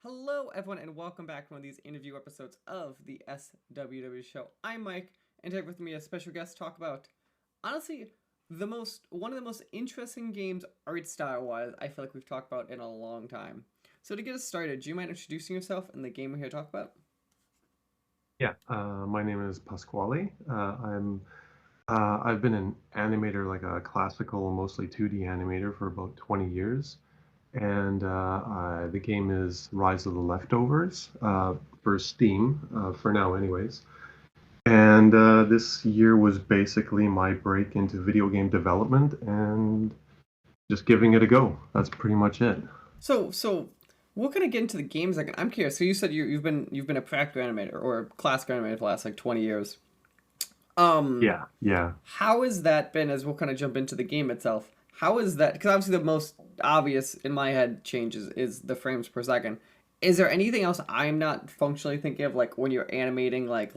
Hello, everyone, and welcome back to one of these interview episodes of the SWW show. I'm Mike, and today with me a special guest to talk about, honestly, one of the most interesting games art style wise I feel like we've talked about in a long time. So to get us started, do you mind introducing yourself and the game we're here to talk about? Yeah, my name is Pasquale. I've been an animator, like a classical, mostly 2D animator for about 20 years. And the game is Rise of the Leftovers for Steam, for now anyways. And this year was basically my break into video game development and just giving it a go. That's pretty much it. So we're gonna get into the games. Like, I'm curious. So you said you've been a practical animator or classical animator for the last like 20 years. Um, Yeah, yeah. How has that been as we'll kind of jump into the game itself? How is that? Because obviously the most obvious in my head changes is the frames per second. Is there anything else I'm not functionally thinking of, like when you're animating, like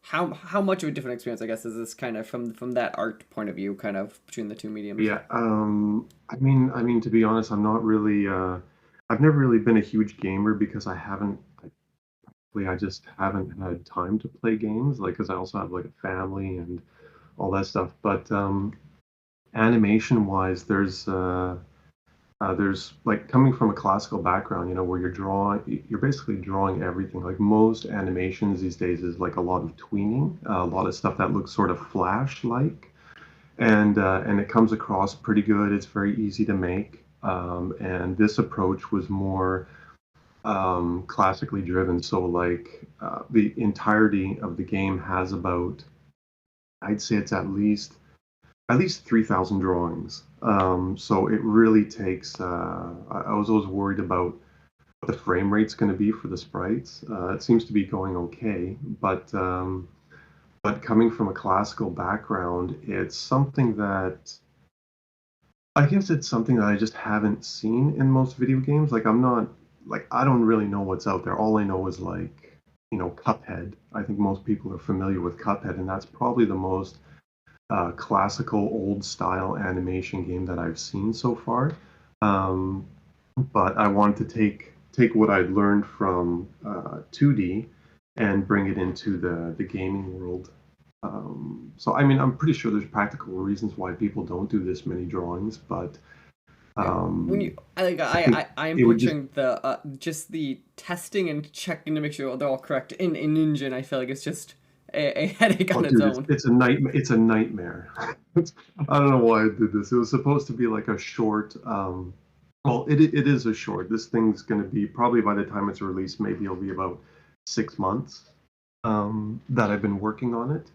how much of a different experience, I guess, is this kind of from that art point of view, kind of between the two mediums? Yeah, I mean, to be honest, I'm not really. I've never really been a huge gamer because I just haven't had time to play games. Like, because I also have like a family and all that stuff. But animation-wise, there's like coming from a classical background, where you're basically drawing everything. Like most animations these days is like a lot of tweening, a lot of stuff that looks sort of flash-like and it comes across pretty good. It's very easy to make, and this approach was more classically driven. So like the entirety of the game has about, I'd say it's at least 3,000 drawings. So it really takes. I was always worried about what the frame rate's going to be for the sprites. It seems to be going okay, but coming from a classical background, it's something that I guess it's something that I just haven't seen in most video games. Like I'm not like I don't really know what's out there. All I know is like, Cuphead. I think most people are familiar with Cuphead, and that's probably the most classical old style animation game that I've seen so far. Um, but I wanted to take what I'd learned from 2D and bring it into the gaming world. So I mean, I'm pretty sure there's practical reasons why people don't do this many drawings, but Yeah. When um, you I like I think I am it would just picturing the just the testing and checking to make sure they're all correct in Engine. I feel like it's just a headache oh on its dude, own. it's a nightmare. It's a nightmare. I don't know why I did this. It was supposed to be like a short. Well, it is a short. This thing's going to be probably by the time it's released, maybe it'll be about 6 months that I've been working on it.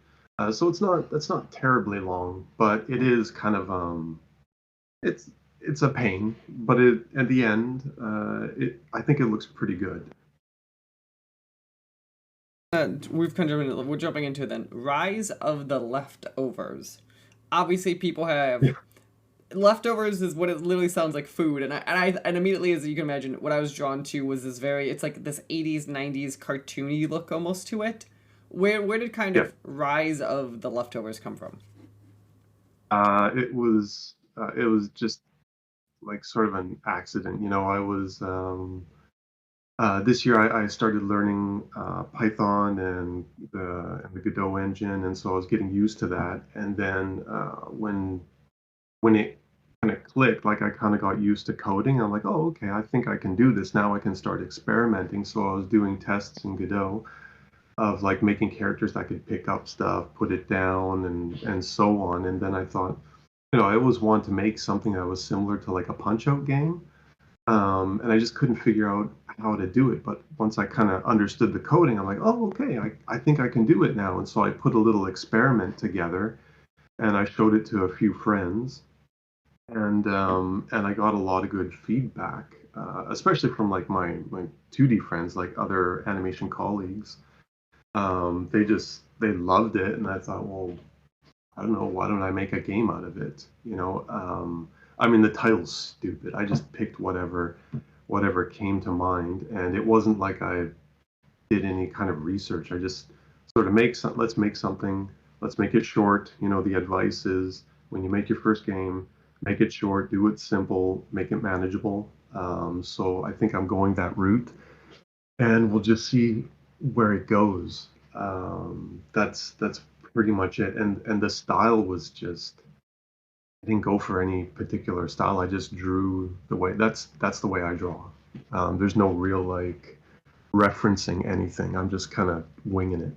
So it's not terribly long, but it is kind of it's it's a pain. But it at the end, I think it looks pretty good. We're jumping into then Rise of the Leftovers. Obviously, people have leftovers is what it literally sounds like food, and immediately, as you can imagine, what I was drawn to was this very it's like this 80s 90s cartoony look almost to it. Where did kind Yeah. of Rise of the Leftovers come from? It was just like sort of an accident. I was this year I started learning Python and the Godot engine, and so I was getting used to that. And then when it kind of clicked, like I kind of got used to coding. I'm like, oh, okay, I think I can do this now. I can start experimenting. So I was doing tests in Godot of like making characters that could pick up stuff, put it down, and so on. And then I thought, I always wanted to make something that was similar to like a Punch Out game, and I just couldn't figure out how to do it. But once I kind of understood the coding, I'm like, oh, okay, I think I can do it now. And so I put a little experiment together, and I showed it to a few friends, and I got a lot of good feedback, especially from like my 2D friends, like other animation colleagues. They loved it, and I thought, well, I don't know, why don't I make a game out of it? I mean, the title's stupid. I just picked whatever came to mind, and it wasn't like I did any kind of research. I just sort of let's make something, let's make it short. The advice is when you make your first game, make it short, do it simple, make it manageable. So I think I'm going that route. and we'll just see where it goes. That's pretty much it. And the style was just I didn't go for any particular style. I just drew the way that's the way I draw. There's no real like referencing anything. I'm just kind of winging it.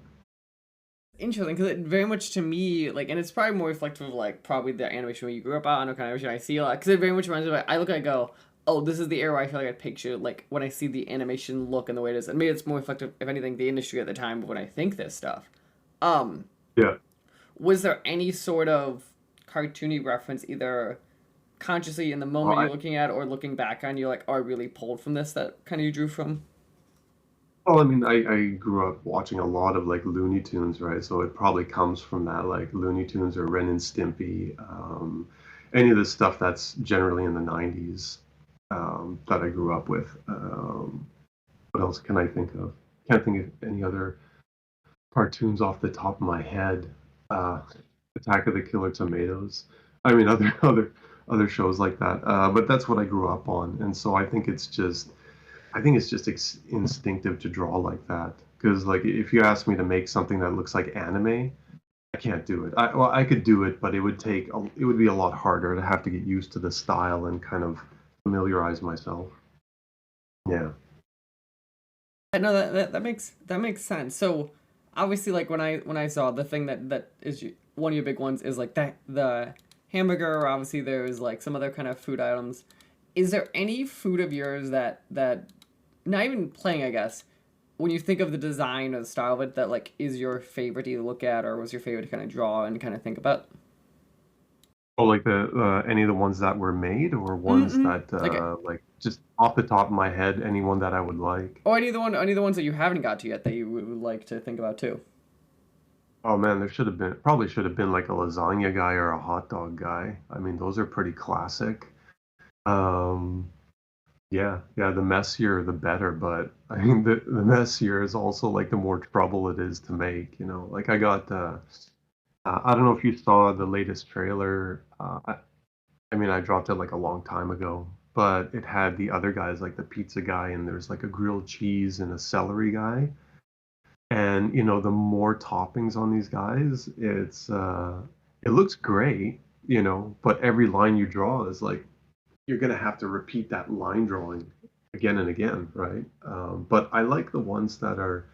Interesting, because it very much to me, like, and it's probably more reflective of, like, probably the animation where you grew up on, or kind of animation I see a lot, because it very much reminds me of, like, I look at it and go, oh, this is the era where I feel like I picture, like, when I see the animation look and the way it is, and maybe it's more reflective, if anything, the industry at the time of when I think this stuff. Um, Yeah. was there any sort of cartoony reference, either consciously in the Well, moment you're looking at, or looking back on, you're like, oh, I really pulled from this, that kind of you drew from? I mean, I grew up watching a lot of like Looney Tunes, right? So it probably comes from that, like Looney Tunes or Ren and Stimpy, any of the stuff that's generally in the 90s that I grew up with. What else can I think of? Can't think of any other cartoons off the top of my head. Uh, Attack of the Killer Tomatoes. I mean, other shows like that. But that's what I grew up on, and so I think it's just instinctive to draw like that. Because like if you ask me to make something that looks like anime, I can't do it. Well, I could do it, but it would be a lot harder to have to get used to the style and kind of familiarize myself. Yeah. No, that makes sense. So obviously, like when I saw the thing that is one of your big ones is like that the hamburger. Obviously, there's like some other kind of food items. Is there any food of yours that not even playing, I guess, when you think of the design or the style of it, that like is your favorite to either look at or was your favorite to kind of draw and kind of think about? Oh, like the any of the ones that were made, or ones Mm-hmm. that Like, like just off the top of my head, anyone that I would like. or any of the ones that you haven't got to yet that you would like to think about too. Oh man, there should have been probably should have been like a lasagna guy or a hot dog guy. I mean, those are pretty classic. Um, yeah, yeah, the messier the better, but I mean the messier is also like the more trouble it is to make, you know. Like I got I don't know if you saw the latest trailer. I mean I dropped it like a long time ago, but it had the other guys like the pizza guy and there's like a grilled cheese and a celery guy. And you know, the more toppings on these guys, it looks great, you know, but every line you draw is like you're gonna have to repeat that line drawing again and again, right? But I like the ones that are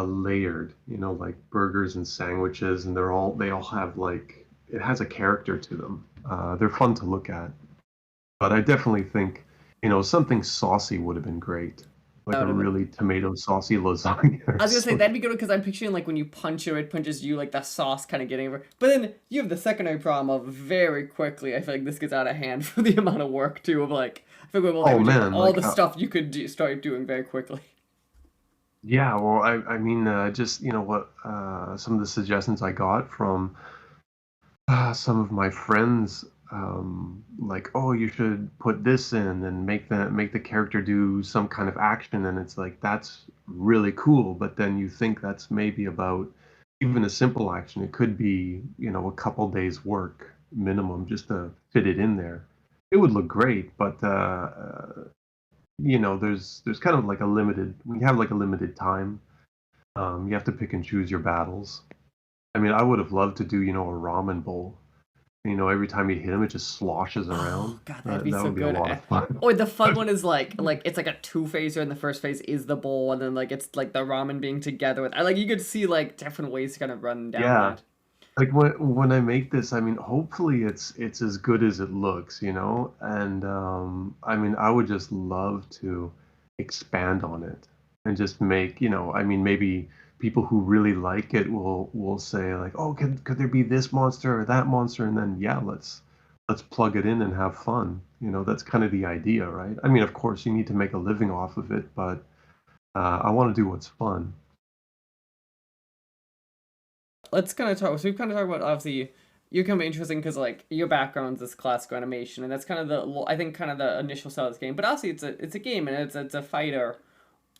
layered, you know, like burgers and sandwiches, and they all have like it has a character to them. They're fun to look at, but I definitely think, you know, something saucy would have been great, like That a would have been really tomato saucy lasagna or I was gonna say something. that'd be good because I'm picturing like when you punch him, it punches you like the sauce kind of getting over. But then you have the secondary problem of very quickly. I feel like this gets out of hand for the amount of work too. Of like, I feel like we're Oh leveraging man, all like the stuff you could start doing very quickly. yeah, well, I mean, just you know what, some of the suggestions I got from some of my friends, like, oh, you should put this in and make the character do some kind of action, and it's like that's really cool. But then you think that's maybe about even a simple action. It could be, you know, a couple days work minimum just to fit it in there. It would look great, but you know, there's kind of like a limited. We have like a limited time. You have to pick and choose your battles. I mean, I would have loved to do, you know, a ramen bowl. You know, every time you hit him, it just sloshes Oh around. god, that'd be That so would be a good. lot of fun. Or the fun one is like it's like a two phaser, and the first phase is the bowl, and then like it's like the ramen being together with. I like you could see like different ways to kind of run down Yeah, that. like when I make this, I mean, hopefully it's as good as it looks, you know. And I mean, I would just love to expand on it and just make, you know, I mean, maybe people who really like it will say like, oh, could there be this monster or that monster? And then yeah, let's plug it in and have fun. You know, that's kind of the idea, right? I mean, of course, you need to make a living off of it, but I want to do what's fun. Let's kind of talk. So we've kind of talked about obviously you're kind of interesting because like your background's this classical animation, and that's kind of the I think kind of the initial sell of this game. But obviously it's a game and it's a fighter.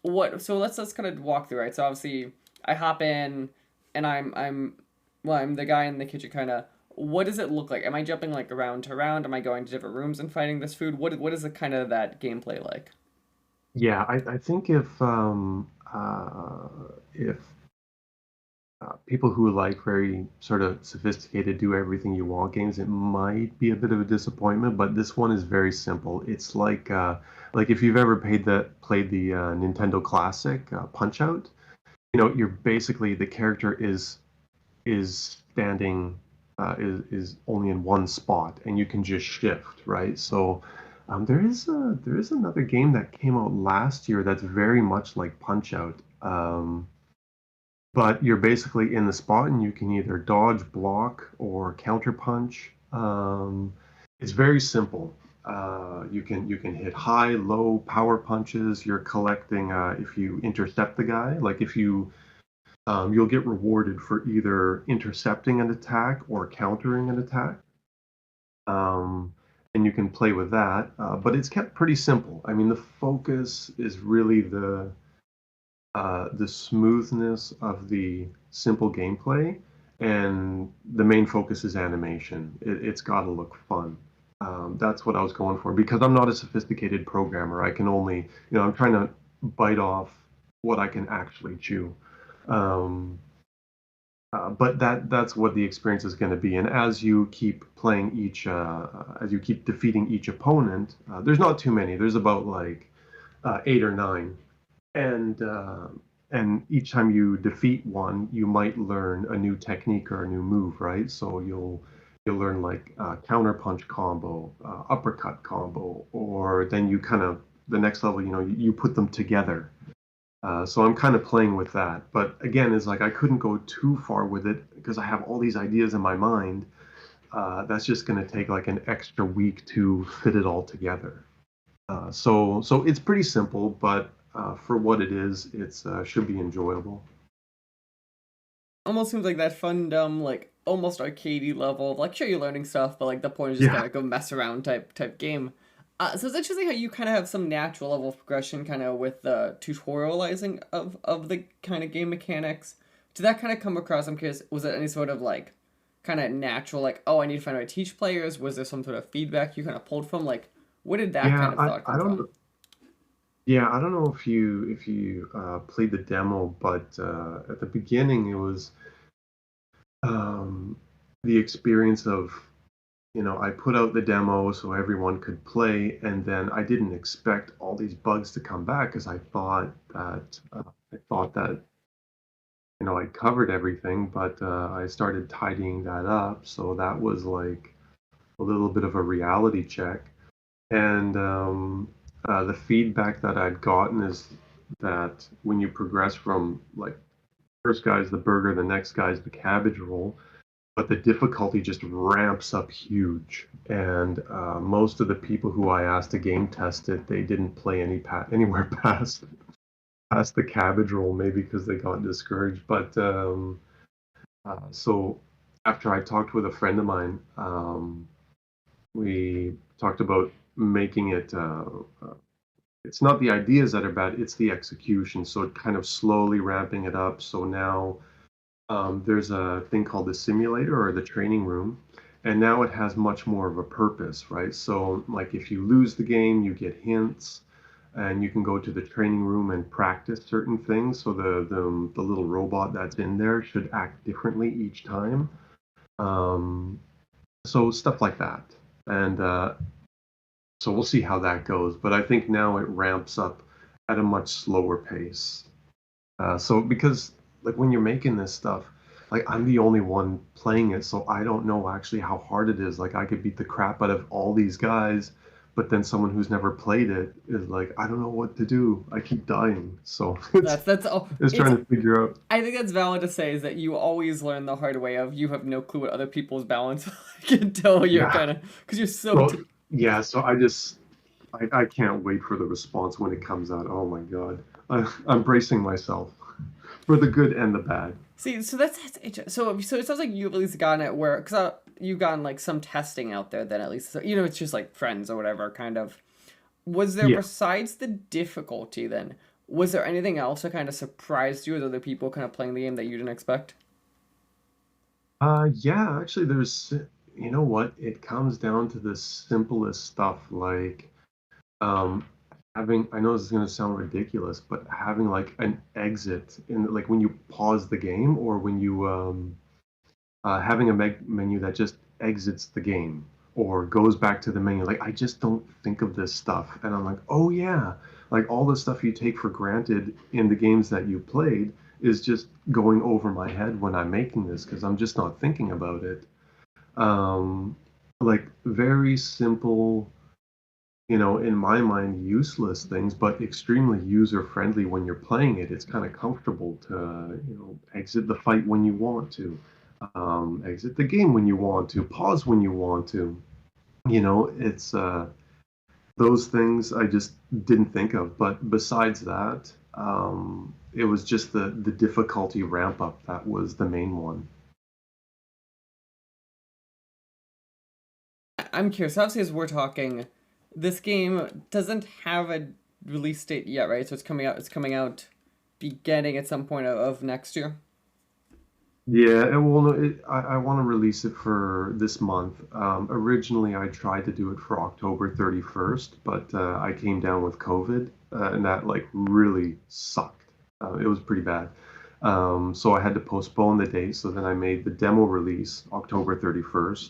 What? So let's kind of walk through, right? So obviously I hop in and I'm well I'm the guy in the kitchen kind of. What does it look like? Am I jumping like around to around? Am I going to different rooms and fighting this food? What is the kind of that gameplay like? Yeah, I think if people who like very sort of sophisticated, do everything you want games, it might be a bit of a disappointment. But this one is very simple. It's like if you've ever played the Nintendo Classic Punch Out. You know, you're basically the character is standing is only in one spot, and you can just shift, right? So there is another game that came out last year that's very much like Punch Out. But you're basically in the spot and you can either dodge, block, or counter punch. It's very simple. You can hit high, low power punches. You're collecting if you intercept the guy, like if you you'll get rewarded for either intercepting an attack or countering an attack. Um, and you can play with that, but it's kept pretty simple. I mean, the focus is really the smoothness of the simple gameplay, and the main focus is animation. It's got to look fun. That's what I was going for because I'm not a sophisticated programmer. I can only, I'm trying to bite off what I can actually chew. Um, but that's what the experience is going to be. And as you keep playing as you keep defeating each opponent, there's not too many. There's about like eight or nine, and and each time you defeat one, you might learn a new technique or a new move, right? So you'll learn like counter punch combo, uppercut combo, or then you kind of the next level, you put them together. So I'm kind of playing with that, but again, it's like I couldn't go too far with it because I have all these ideas in my mind. That's just going to take like an extra week to fit it all together. So it's pretty simple, but for what it is, it's should be enjoyable. Almost seems like that fun, dumb, like almost arcadey level of like sure you're learning stuff, but like the point is just Yeah, kind of go mess around type game. So it's interesting how you kind of have some natural level of progression, kind of with the tutorializing of the kind of game mechanics. Did that kind of come across? I'm curious. Was it any sort of like kind of natural, like oh I need to find out how to teach players? Was there some sort of feedback you kind of pulled from? Like where did that yeah. kind of thought I come don't from? yeah I don't know if you played the demo, but at the beginning it was um, the experience of I put out the demo so everyone could play, and then I didn't expect all these bugs to come back because I thought that I covered everything, but I started tidying that up. So that was like a little bit of a reality check. And the feedback that I'd gotten is that when you progress from like first guy's the burger, the next guy's the cabbage roll, but the difficulty just ramps up huge. And most of the people who I asked to game test it, they didn't play anywhere past the cabbage roll, maybe because they got discouraged. But so after I talked with a friend of mine, we talked about making it. It's not the ideas that are bad; it's the execution. So it kind of slowly ramping it up. So now there's a thing called the simulator or the training room, and now it has much more of a purpose, right? So like if you lose the game, you get hints, and you can go to the training room and practice certain things. So the little robot that's in there should act differently each time. Um, so stuff like that, and so we'll see how that goes. But I think now it ramps up at a much slower pace. So because like when you're making this stuff, like I'm the only one playing it, so I don't know actually how hard it is. Like I could beat the crap out of all these guys, but then someone who's never played it is like, I don't know what to do. I keep dying. So That's all. it's It's trying to figure out. I think that's valid to say is that you always learn the hard way of you have no clue what other people's balance like until you're Yeah. kind of because you're so Well, yeah. So I can't wait for the response when it comes out. Oh my God. I'm bracing myself for the good and the bad. see so that's so it sounds like you've at least gotten it where because you've gotten like some testing out there then at least so, it's just like friends or whatever kind of was there Yeah. besides the difficulty then was there anything else that kind of surprised you with other people kind of playing the game that you didn't expect. Yeah, actually, you know what? It comes down to the simplest stuff like um, having, I know this is going to sound ridiculous, but having like an exit in like when you pause the game, or when you having a menu that just exits the game or goes back to the menu. Like, I just don't think of this stuff. And I'm like, oh yeah, like all the stuff you take for granted in the games that you played is just going over my head when I'm making this because I'm just not thinking about it. Um, like very simple, in my mind, useless things, but extremely user friendly when you're playing it. It's kind of comfortable to, exit the fight when you want to, exit the game when you want to, pause when you want to. It's those things I just didn't think of. But besides that, it was just the difficulty ramp up that was the main one. I'm curious. Obviously, as we're talking, this game doesn't have a release date yet, right? So it's coming out. It's coming out beginning at some point of next year. Yeah, well, no, I want to release it for this month. Originally, I tried to do it for October 31st, but I came down with COVID, and that like really sucked. It was pretty bad. So I had to postpone the date. So then I made the demo release October 31st.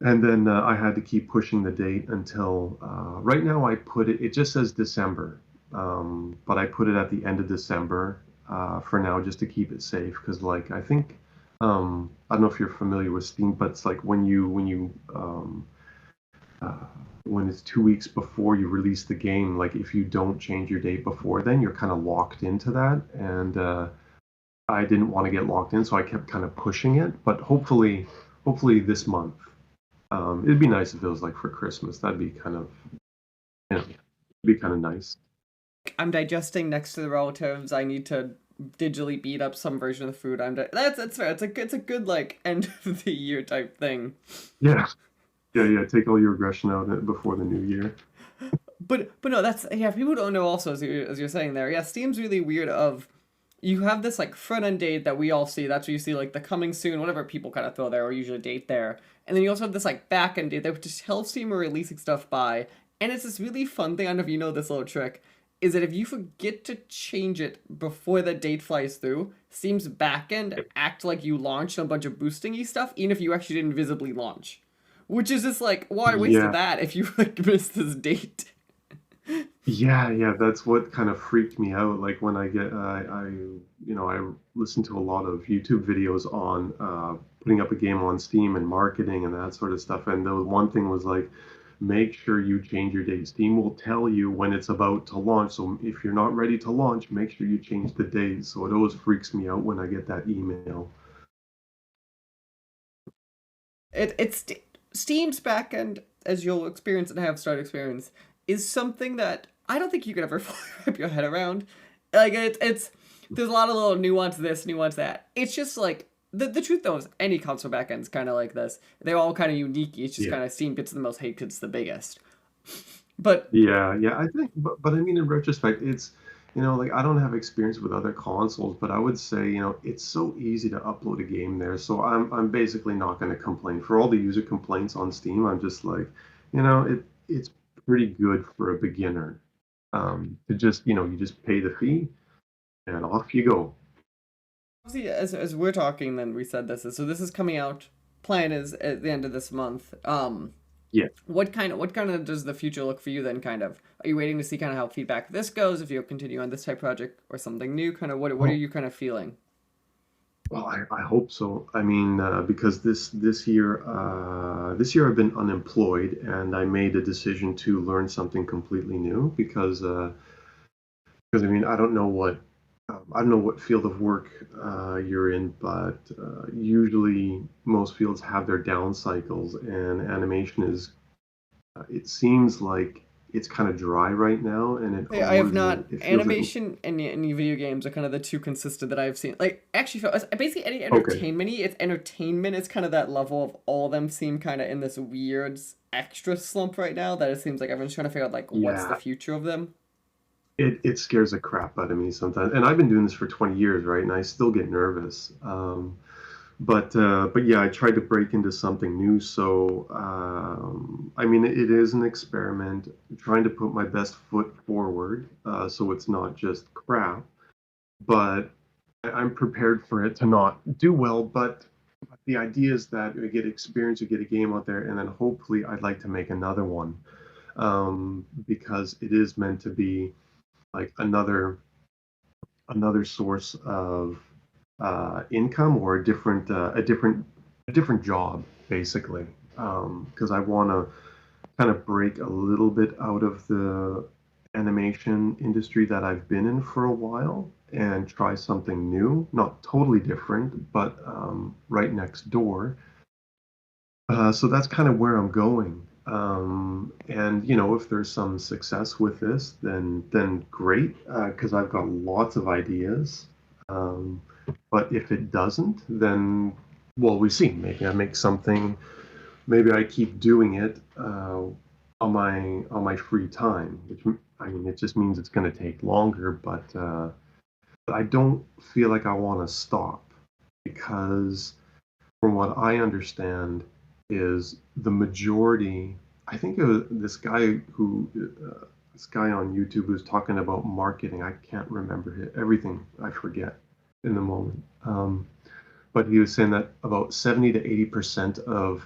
And then I had to keep pushing the date until right now I put it, it just says December, but I put it at the end of December for now just to keep it safe. Because, like, I think, I don't know if you're familiar with Steam, but it's like uh, when it's 2 weeks before you release the game, like if you don't change your date before then, you're kind of locked into that. And I didn't want to get locked in, so I kept kind of pushing it. But hopefully this month. It'd be nice if it was like for Christmas. That'd be kind of, be kind of nice. I'm digesting next to the relatives. I need to digitally beat up some version of the food. That's fair. It's a good like end of the year type thing. Yeah, yeah. Take all your aggression out before the new year. But no, that's yeah. People don't know also as you're saying there. Yeah, Steam's really weird. Of you have this like front end date that we all see. That's where you see like the coming soon, whatever people kind of throw there, or usually date there. And then you also have this like back end date that just tells Steam are releasing stuff by. And it's this really fun thing. I don't know if you know this little trick. Is that if you forget to change it before the date flies through, Steam's backend act like you launched a bunch of boosting stuff, even if you actually didn't visibly launch. Which is just like, well, I wasted Yeah, that if you like missed this date. yeah. That's what kind of freaked me out. Like when I listen to a lot of YouTube videos on putting up a game on Steam and marketing and that sort of stuff. And the one thing was like, make sure you change your date. Steam will tell you when it's about to launch. So if you're not ready to launch, make sure you change the date. So it always freaks me out when I get that email. It's Steam's backend, as you'll experience and have started experience, is something that I don't think you could ever fully wrap your head around. Like it's there's a lot of little nuance this, nuance that. It's just like the truth though is any console backend's kind of like this. They're all kind of unique. It's just Yeah. kind of Steam gets the most hate 'cause it's the biggest. But Yeah. I think, but I mean, in retrospect, it's, like I don't have experience with other consoles, but I would say, it's so easy to upload a game there. So I'm basically not going to complain. For all the user complaints on Steam, I'm just like, it's pretty good for a beginner. To just, you just pay the fee and off you go. see, as we're talking, then we said this is so this is coming out. Plan is at the end of this month. Yeah. What kind of does the future look for you then? Kind of, are you waiting to see kind of how feedback this goes if you'll continue on this type project or something new? Kind of what are Well, you kind of feeling? well, I hope so. I mean, because this year I've been unemployed, and I made a decision to learn something completely new because I mean I don't know what field of work you're in, but usually most fields have their down cycles, and animation is it seems like it's kind of dry right now, and it I have always not. it feels like Animation and any video games are kind of the two consistent that I've seen. Like actually, basically any okay, entertainment. It's entertainment. It's kind of that level of all of them seem kind of in this weird extra slump right now. That it seems like everyone's trying to figure out like what's the yeah, future of them. it scares the crap out of me sometimes, and I've been doing this for 20 years, right? And I still get nervous. But yeah, I tried to break into something new. So I mean, it is an experiment, trying to put my best foot forward, so it's not just crap. But I'm prepared for it to not do well. But the idea is that we get experience, we get a game out there, and then hopefully I'd like to make another one, because it is meant to be like another source of income, or a different job, basically. Because I want to kind of break a little bit out of the animation industry that I've been in for a while and try something new, not totally different, but right next door. So that's kind of where I'm going. And if there's some success with this, then great, because I've got lots of ideas. Um, but if it doesn't, then well, we see. Maybe I make something. Maybe I keep doing it on my free time, which I mean, it just means it's going to take longer. But I don't feel like I want to stop, because from what I understand, is the majority. I think this guy on YouTube who's talking about marketing. I can't remember everything. I forget in the moment. But he was saying that about 70 to 80% of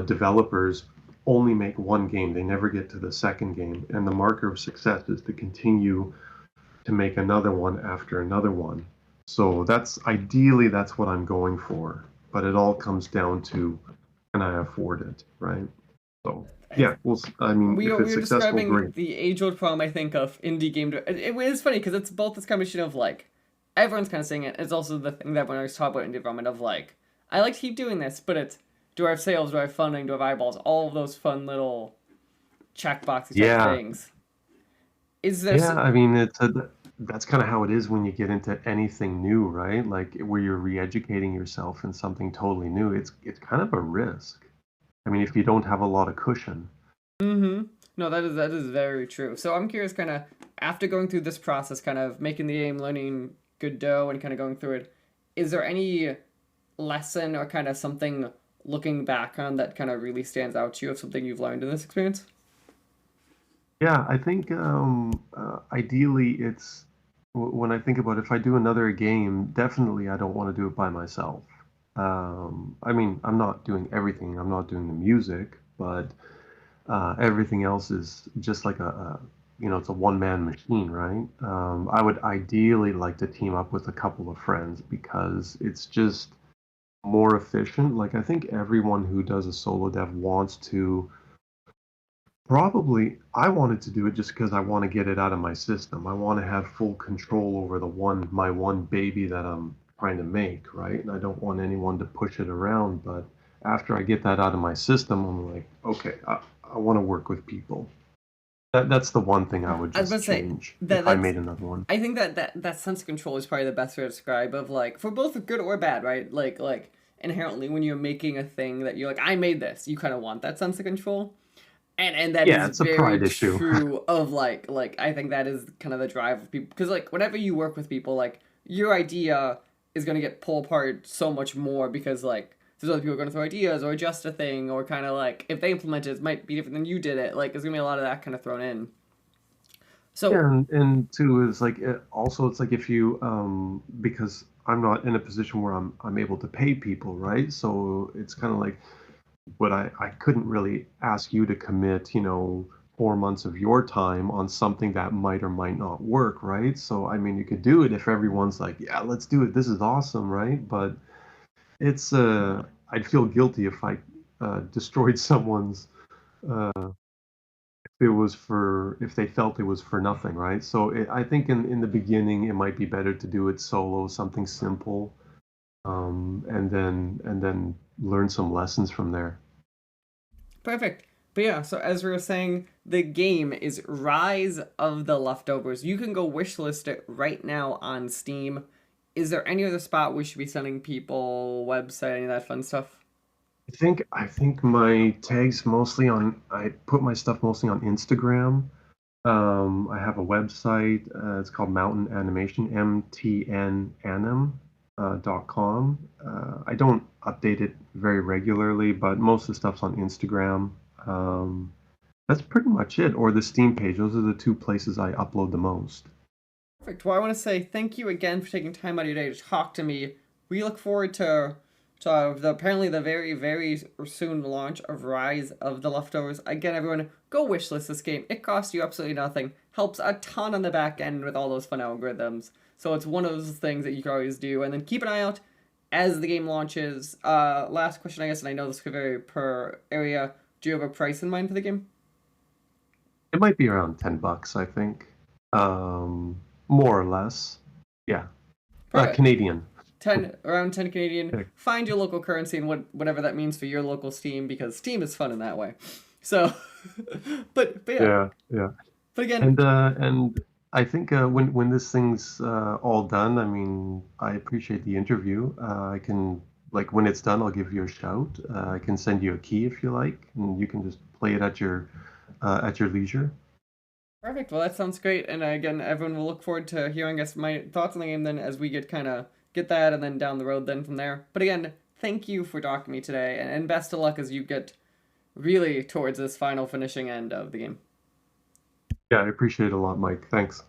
developers only make one game. They never get to the second game, and the marker of success is to continue to make another one after another one. So that's what I'm going for. But it all comes down to, can I afford it, right? So It's, yeah, I mean, we if we it's were successful, great. describing the age-old problem, I think, of indie game. It is funny because it's both this combination of like everyone's kind of saying it. It's also the thing that when I was talking about indie development of like I like to keep doing this, but it's do I have sales? Do I have funding? Do I have eyeballs? All of those fun little checkboxy type Yeah, things. Is there? yeah. I mean, that's kind of how it is when you get into anything new, right? Like where you're re-educating yourself in something totally new. It's kind of a risk. I mean, if you don't have a lot of cushion. Mm-hmm. No, that is very true. So I'm curious, kind of after going through this process, kind of making the game, learning Godot, and kind of going through it. Is there any lesson or kind of something looking back on that kind of really stands out to you of something you've learned in this experience? Yeah, I think ideally when I think about if I do another game, definitely I don't want to do it by myself. I mean, I'm not doing everything. I'm not doing the music, but everything else is just like it's a one-man machine, right? I would ideally like to team up with a couple of friends because it's just more efficient. Like I think everyone who does a solo dev wants to. Probably, I wanted to do it just because I want to get it out of my system. I want to have full control over my one baby that I'm trying to make, right? And I don't want anyone to push it around. But after I get that out of my system, I'm like, okay, I want to work with people. That's the one thing I would I was about just to say change that if I that's. made another one. I think that sense of control is probably the best way to describe of like for both good or bad, right? Like inherently when you're making a thing that you're like I made this, you kind of want that sense of control. And that Yeah, is it's a very pride issue. true of like I think that is kind of the drive of people because like whenever you work with people like your idea is going to get pulled apart so much more because like there's other people going to throw ideas or adjust a thing or kind of like if they implement it, it might be different than you did it like there's going to be a lot of that kind of thrown in so Yeah, and two is like also it's like if you because I'm not in a position where I'm able to pay people, right? So it's kind of like, but I couldn't really ask you to commit, 4 months of your time on something that might or might not work, right? So I mean, you could do it if everyone's like, yeah, let's do it. This is awesome, right? But it's I'd feel guilty if I destroyed someone's if they felt it was for nothing, right? So I think in the beginning it might be better to do it solo, something simple, and then learn some lessons from there. perfect. But yeah, so as we were saying, the game is Rise of the Leftovers. You can go wishlist it right now on Steam. Is there any other spot we should be sending people, website, any of that fun stuff? I think my tags mostly on I put my stuff mostly on Instagram. I have a website. It's called Mountain Animation, MTN Anim. .com. I don't update it very regularly, but most of the stuff's on Instagram. Um, that's pretty much it. Or the Steam page. Those are the two places I upload the most. Perfect. Well, I want to say thank you again for taking time out of your day to talk to me. We look forward to apparently the very soon launch of Rise of the Leftovers. Again, everyone, go wishlist this game. It costs you absolutely nothing. Helps a ton on the back end with all those fun algorithms. So it's one of those things that you can always do. And then keep an eye out as the game launches. Last question, I guess, and I know this could vary per area. Do you have a price in mind for the game? It might be around $10, I think. More or less. Yeah. Perfect. Canadian. 10 around 10 Canadian. Okay. Find your local currency and whatever that means for your local Steam, because Steam is fun in that way. So, but yeah. Yeah, yeah. But again, And I think when this thing's all done, I mean, I appreciate the interview. I can like when it's done, I'll give you a shout. I can send you a key if you like, and you can just play it at your leisure. perfect. Well, that sounds great. And again, everyone will look forward to hearing us my thoughts on the game then as we get that and then down the road then from there. But again, thank you for talking to me today, and best of luck as you get really towards this final finishing end of the game. Yeah, I appreciate it a lot, Mike. Thanks.